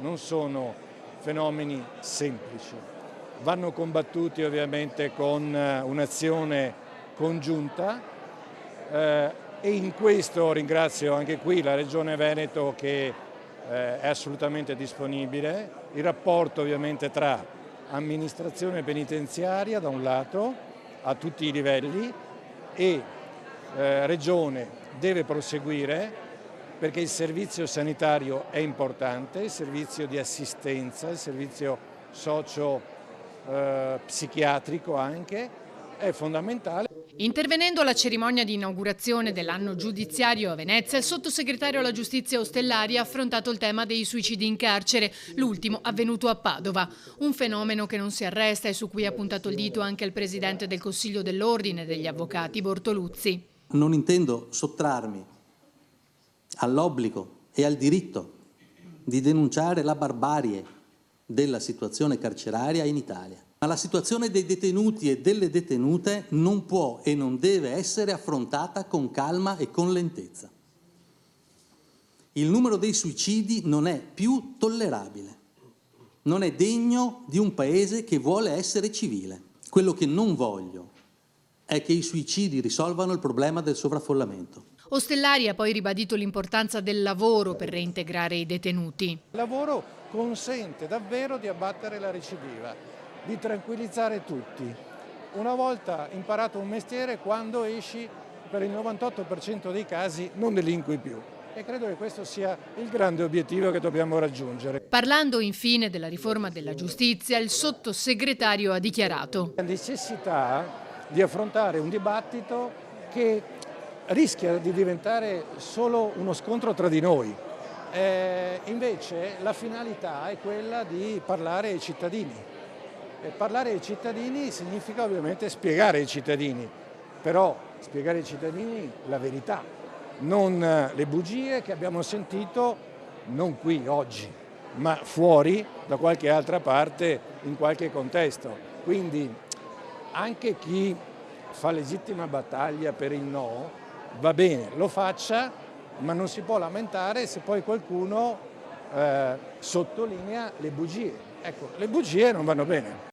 non sono fenomeni semplici, vanno combattuti ovviamente con un'azione congiunta e in questo ringrazio anche qui la Regione Veneto che è assolutamente disponibile, il rapporto ovviamente tra amministrazione penitenziaria da un lato a tutti i livelli e Regione deve proseguire perché il servizio sanitario è importante, il servizio di assistenza, il servizio socio-psichiatrico anche è fondamentale. Intervenendo alla cerimonia di inaugurazione dell'anno giudiziario a Venezia, il sottosegretario alla giustizia Ostellari ha affrontato il tema dei suicidi in carcere, l'ultimo avvenuto a Padova. Un fenomeno che non si arresta e su cui ha puntato il dito anche il presidente del Consiglio dell'Ordine degli Avvocati, Bortoluzzi. Non intendo sottrarmi all'obbligo e al diritto di denunciare la barbarie della situazione carceraria in Italia. Ma la situazione dei detenuti e delle detenute non può e non deve essere affrontata con calma e con lentezza. Il numero dei suicidi non è più tollerabile, non è degno di un paese che vuole essere civile. Quello che non voglio è che i suicidi risolvano il problema del sovraffollamento. Ostellari ha poi ribadito l'importanza del lavoro per reintegrare i detenuti. Il lavoro consente davvero di abbattere la recidiva, di tranquillizzare tutti. Una volta imparato un mestiere, quando esci, per il 98% dei casi non delinqui più. E credo che questo sia il grande obiettivo che dobbiamo raggiungere. Parlando infine della riforma della giustizia, il sottosegretario ha dichiarato: La necessità di affrontare un dibattito che rischia di diventare solo uno scontro tra di noi. Invece la finalità è quella di parlare ai cittadini. E parlare ai cittadini significa ovviamente spiegare ai cittadini, però spiegare ai cittadini la verità, non le bugie che abbiamo sentito non qui oggi, ma fuori da qualche altra parte in qualche contesto. Quindi anche chi fa legittima battaglia per il no va bene, lo faccia, ma non si può lamentare se poi qualcuno sottolinea le bugie. Ecco, le bugie non vanno bene.